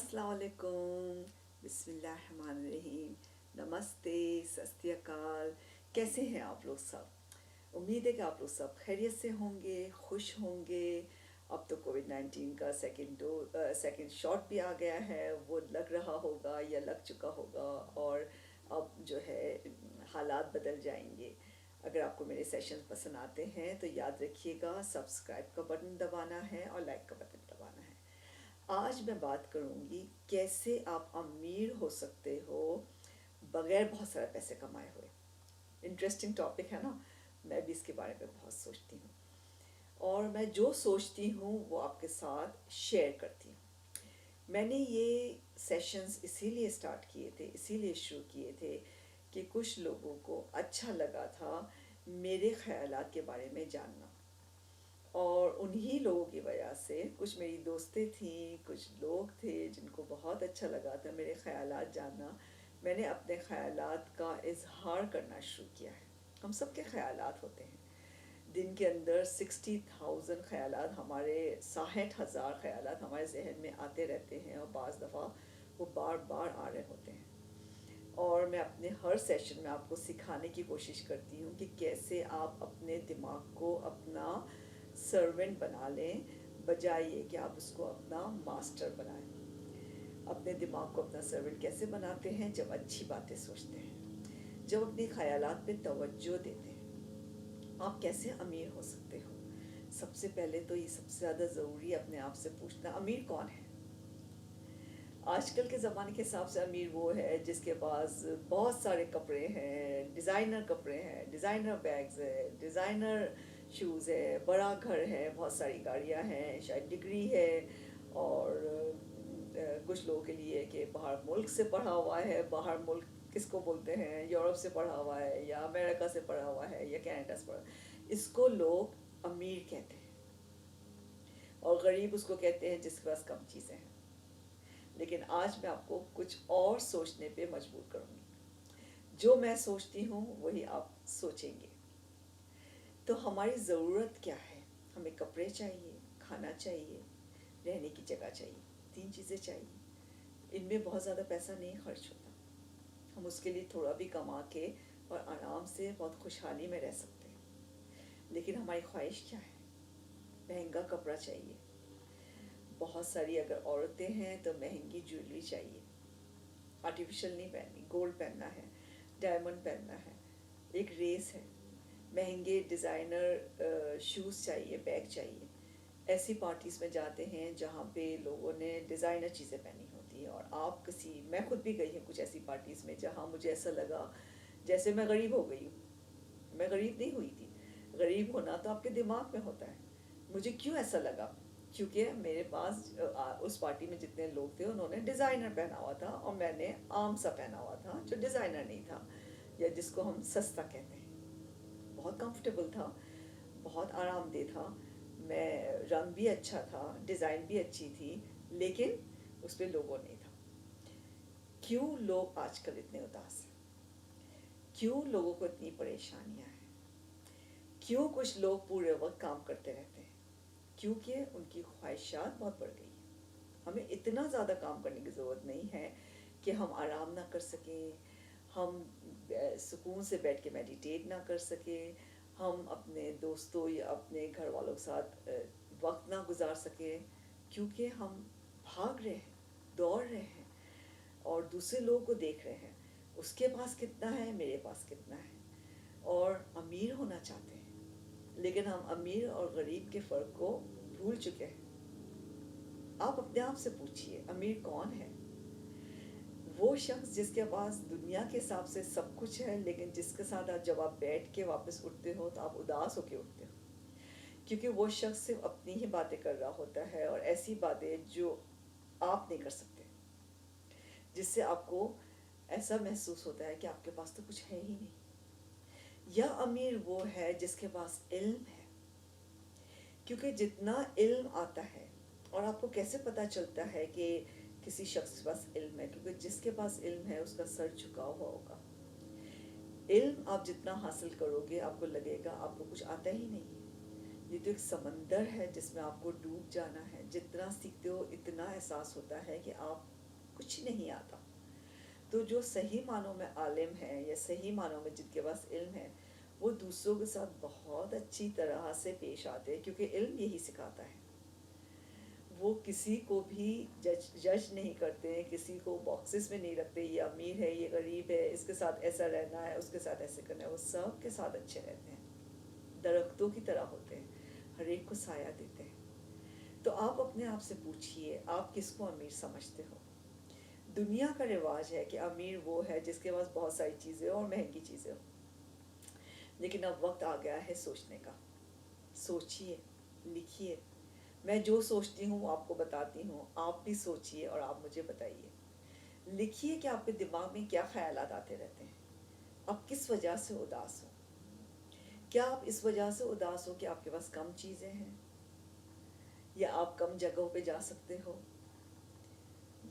अस्सलाम वालेकुम, बिस्मिल्लाहिर्रहमानिर्रहीम, नमस्ते, सत श्री अकाल। कैसे हैं आप लोग सब? उम्मीद है कि आप लोग सब खैरियत से होंगे, खुश होंगे। अब तो कोविड-19 का सेकंड शॉट भी आ गया है, वो लग रहा होगा या लग चुका होगा, और अब जो है हालात बदल जाएंगे। अगर आपको मेरे सेशन पसंद आते हैं तो याद रखिएगा, सब्सक्राइब का बटन दबाना है और लाइक का बटन दबाना है। आज मैं बात करूंगी कैसे आप अमीर हो सकते हो बगैर बहुत सारे पैसे कमाए हुए। इंटरेस्टिंग टॉपिक है ना। मैं भी इसके बारे में बहुत सोचती हूँ, और मैं जो सोचती हूँ वो आपके साथ शेयर करती हूँ। मैंने ये सेशंस इसीलिए स्टार्ट किए थे, इसीलिए शुरू किए थे कि कुछ लोगों को अच्छा लगा था मेरे ख़यालात के बारे में जानना, और उन्हीं लोगों की वजह से कुछ मेरी दोस्तें थीं, कुछ लोग थे जिनको बहुत अच्छा लगा था मेरे ख़यालात जानना। मैंने अपने ख़यालात का इजहार करना शुरू किया है। हम सब के ख़यालात होते हैं, दिन के अंदर 60,000 ख़यालात, हमारे 60,000 ख़यालात हमारे जहन में आते रहते हैं, और बाज़ दफ़ा वो बार बार आ रहे होते हैं। और मैं अपने हर सेशन में आपको सिखाने की कोशिश करती हूँ कि कैसे आप अपने दिमाग को अपना सर्वेंट बना लें, बजाय ये कि आप उसको अपना मास्टर बनाएं। अपने दिमाग को अपना सर्वेंट कैसे बनाते हैं? जब अच्छी बातें सोचते हैं, जब अपने ख़यालात पे तवज्जो देते हैं। आप कैसे अमीर हो सकते हो? सबसे पहले तो ये सबसे ज़्यादा ज़रूरी है अपने आप से पूछना, अमीर कौन है? आजकल के ज़माने के हिसाब से अमीर वो है जिसके पास बहुत सारे कपड़े हैं, डिज़ाइनर कपड़े हैं, डिज़ाइनर बैग्स है, डिज़ाइनर शूज़ है, बड़ा घर है, बहुत सारी गाड़ियाँ हैं, शायद डिग्री है, और कुछ लोगों के लिए कि बाहर मुल्क से पढ़ा हुआ है। बाहर मुल्क किसको बोलते हैं? यूरोप से पढ़ा हुआ है, या अमेरिका से पढ़ा हुआ है, या कनाडा से पढ़ा। इसको लोग अमीर कहते हैं, और गरीब उसको कहते हैं जिसके पास कम चीज़ें हैं। लेकिन आज मैं आपको कुछ और सोचने पे मजबूर करूँगी। जो मैं सोचती हूँ वही आप सोचेंगे। तो हमारी ज़रूरत क्या है? हमें कपड़े चाहिए, खाना चाहिए, रहने की जगह चाहिए। 3 चीज़ें चाहिए। इनमें बहुत ज़्यादा पैसा नहीं खर्च होता। हम उसके लिए थोड़ा भी कमा के और आराम से बहुत खुशहाली में रह सकते हैं। लेकिन हमारी ख्वाहिश क्या है? महंगा कपड़ा चाहिए। बहुत सारी अगर औरतें हैं तो महंगी ज्वेलरी चाहिए। आर्टिफिशियल नहीं पहननी, गोल्ड पहनना है, डायमंड पहनना है। एक रेस है। महंगे डिज़ाइनर शूज़ चाहिए, बैग चाहिए। ऐसी पार्टीज़ में जाते हैं जहाँ पे लोगों ने डिज़ाइनर चीज़ें पहनी होती हैं, और आप मैं खुद भी गई हूँ कुछ ऐसी पार्टीज़ में जहाँ मुझे ऐसा लगा जैसे मैं गरीब हो गई हूँ। मैं गरीब नहीं हुई थी। गरीब होना तो आपके दिमाग में होता है। मुझे क्यों ऐसा लगा? क्योंकि मेरे पास उस पार्टी में जितने लोग थे उन्होंने डिज़ाइनर पहना हुआ था, और मैंने आम सा पहना हुआ था जो डिज़ाइनर नहीं था, या जिसको हम सस्ता कहते हैं। बहुत कंफर्टेबल था, बहुत आरामदेह था। मैं रंग भी अच्छा था, डिज़ाइन भी अच्छी थी, लेकिन उस पर लोगो नहीं था। क्यों लोग आजकल इतने उदास हैं? क्यों लोगों को इतनी परेशानियां हैं? क्यों कुछ लोग पूरे वक्त काम करते रहते हैं? क्योंकि उनकी ख्वाहिशात बहुत बढ़ गई हैं। हमें इतना ज़्यादा काम करने की ज़रूरत नहीं है कि हम आराम ना कर सकें, हम सुकून से बैठ के मेडिटेट ना कर सकें, हम अपने दोस्तों या अपने घर वालों के साथ वक्त ना गुजार सकें, क्योंकि हम भाग रहे हैं, दौड़ रहे हैं, और दूसरे लोगों को देख रहे हैं। उसके पास कितना है, मेरे पास कितना है, और अमीर होना चाहते हैं। लेकिन हम अमीर और गरीब के फ़र्क को भूल चुके हैं। आप अपने आप से पूछिए, अमीर कौन है? वो शख्स जिसके पास दुनिया के हिसाब से सब कुछ है, लेकिन जिसके साथ जब आप बैठ के वापस उठते हो तो आप उदास होके उठते हो, क्योंकि वो शख्स सिर्फ अपनी ही बातें कर रहा होता है, और ऐसी बातें जो आप नहीं कर सकते, जिससे आपको ऐसा महसूस होता है कि आपके पास तो कुछ है ही नहीं। या अमीर वो है जिसके पास इल्म है, क्योंकि जितना इल्म आता है, और आपको कैसे पता चलता है कि किसी शख्स के पास इल्म है? क्योंकि जिसके पास इल्म है उसका सर झुका हुआ होगा। इल्म आप जितना हासिल करोगे आपको लगेगा आपको कुछ आता ही नहीं है, یہ تو ایک سمندر ہے جس میں آپ کو ڈوب جانا ہے. جتنا سیکھتے ہو اتنا احساس ہوتا ہے کہ آپ کچھ نہیں آتا. تو جو صحیح معنوں میں عالم ہے یا صحیح معنوں میں جن کے پاس علم ہے وہ دوسروں کے ساتھ بہت اچھی طرح سے پیش آتے ہیں، کیونکہ علم یہی سکھاتا ہے. وہ کسی کو بھی جج نہیں کرتے ہیں، کسی کو باکسز میں نہیں رکھتے، یہ امیر ہے یہ غریب ہے، اس کے ساتھ ایسا رہنا ہے اس کے ساتھ ایسے کرنا ہے. وہ سب کے ساتھ اچھے رہتے ہیں، درختوں کی طرح ہوتے ہیں، ہر ایک کو سایہ دیتے ہیں. تو آپ اپنے آپ سے پوچھئے آپ کس کو امیر سمجھتے ہو؟ دنیا کا رواج ہے کہ امیر وہ ہے جس کے پاس بہت ساری چیزیں اور مہنگی چیزیں ہو. لیکن اب وقت آ گیا ہے سوچنے کا. سوچئے، لکھیے. میں جو سوچتی ہوں آپ کو بتاتی ہوں، آپ بھی سوچئے اور آپ مجھے بتائیے. لکھیے کہ آپ کے دماغ میں کیا خیالات آتے رہتے ہیں، آپ کس وجہ سے اداس ہو. کیا آپ اس وجہ سے اداس ہو کہ آپ کے پاس کم چیزیں ہیں، یا آپ کم جگہوں پہ جا سکتے ہو،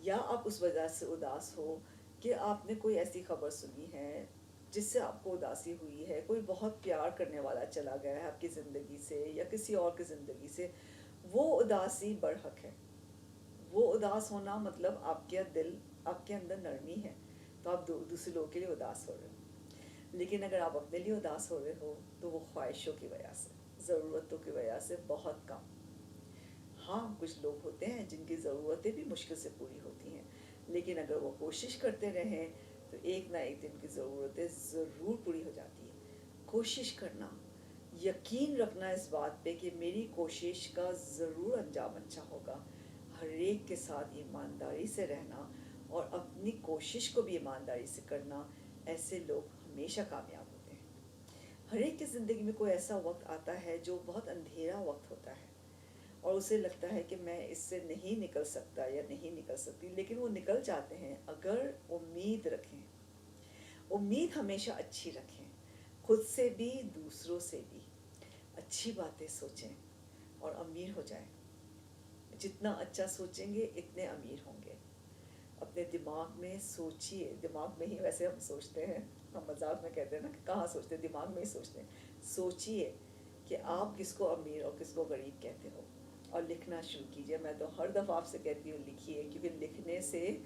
یا آپ اس وجہ سے اداس ہو کہ آپ نے کوئی ایسی خبر سنی ہے جس سے آپ کو اداسی ہوئی ہے، کوئی بہت پیار کرنے والا چلا گیا ہے آپ کی زندگی سے یا کسی اور کی زندگی سے. وہ اداسی برحق ہے. وہ اداس ہونا مطلب آپ کے دل، آپ کے اندر نرمی ہے، تو آپ دوسرے لوگوں کے لیے اداس ہو رہے ہو. لیکن اگر آپ اپنے لیے اداس ہو رہے ہو تو وہ خواہشوں کی وجہ سے، ضرورتوں کی وجہ سے بہت کم. ہاں کچھ لوگ ہوتے ہیں جن کی ضرورتیں بھی مشکل سے پوری ہوتی ہیں، لیکن اگر وہ کوشش کرتے رہیں تو ایک نہ ایک دن کی ضرورتیں ضرور پوری ہو جاتی ہیں. کوشش کرنا، یقین رکھنا اس بات پہ کہ میری کوشش کا ضرور انجام اچھا ہوگا. ہر ایک کے ساتھ ایمانداری سے رہنا اور اپنی کوشش کو بھی ایمانداری سے کرنا، ایسے لوگ ہمیشہ کامیاب ہوتے ہیں. ہر ایک کی زندگی میں کوئی ایسا وقت آتا ہے جو بہت اندھیرا وقت ہوتا ہے اور اسے لگتا ہے کہ میں اس سے نہیں نکل سکتا یا نہیں نکل سکتی، لیکن وہ نکل جاتے ہیں اگر امید رکھیں. امید ہمیشہ اچھی رکھیں، خود سے بھی دوسروں سے بھی اچھی باتیں سوچیں اور امیر ہو جائیں. جتنا اچھا سوچیں گے اتنے امیر ہوں گے. اپنے دماغ میں سوچئے، دماغ میں ہی ویسے ہم سوچتے ہیں، ہم مذاق میں کہتے ہیں نا کہ کہاں سوچتے ہیں، دماغ میں ہی سوچتے ہیں. سوچئے کہ آپ کس کو امیر اور کس کو غریب کہتے ہو اور لکھنا شروع کیجئے. میں تو ہر دفعہ آپ سے کہتی ہوں لکھیے، کیونکہ لکھنے سے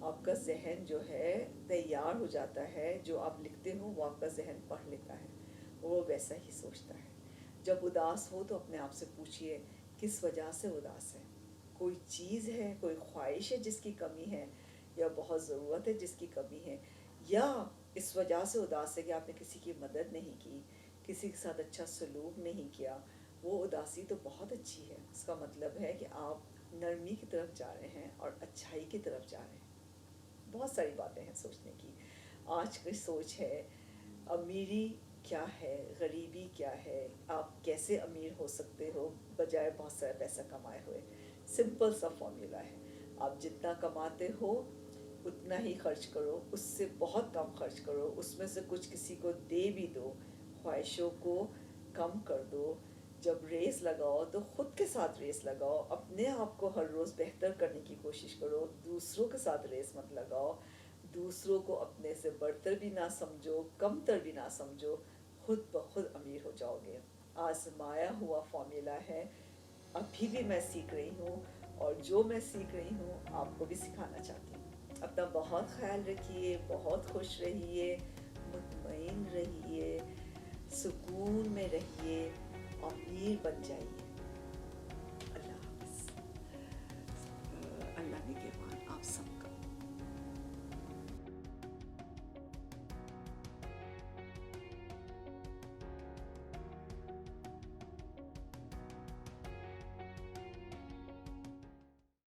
آپ کا ذہن جو ہے تیار ہو جاتا ہے. جو آپ لکھتے ہو وہ آپ کا ذہن پڑھ لیتا ہے، وہ ویسا ہی سوچتا ہے. جب اداس ہو تو اپنے آپ سے پوچھئے کس وجہ سے اداس ہے. کوئی چیز ہے، کوئی خواہش ہے جس کی کمی ہے، یا بہت ضرورت ہے جس کی کمی ہے، یا اس وجہ سے اداس ہے کہ آپ نے کسی کی مدد نہیں کی، کسی کے ساتھ اچھا سلوک نہیں کیا. وہ اداسی تو بہت اچھی ہے. اس کا مطلب ہے کہ آپ نرمی کی طرف جا رہے ہیں اور اچھائی کی طرف جا رہے ہیں. بہت ساری باتیں ہیں سوچنے کی. آج کی سوچ ہے امیری کیا ہے، غریبی کیا ہے، آپ کیسے امیر ہو سکتے ہو بجائے بہت سارا پیسہ کمائے ہوئے. سمپل سا فارمولا ہے، آپ جتنا کماتے ہو اتنا ہی خرچ کرو، اس سے بہت کم خرچ کرو، اس میں سے کچھ کسی کو دے بھی دو، خواہشوں کو کم کر دو. جب ریس لگاؤ تو خود کے ساتھ ریس لگاؤ، اپنے آپ کو ہر روز بہتر کرنے کی کوشش کرو. دوسروں کے ساتھ ریس مت لگاؤ. دوسروں کو اپنے سے بڑھتر بھی نہ سمجھو، کم تر بھی نہ سمجھو. خود بخود امیر ہو جاؤ گے. آزمایا ہوا فارمولا ہے. ابھی بھی میں سیکھ رہی ہوں، اور جو میں سیکھ رہی ہوں آپ کو بھی سکھانا چاہتی ہوں. اپنا بہت خیال رکھیے، بہت خوش رہیے، مطمئن رہیے، سکون میں رہیے، امیر بن جائیے.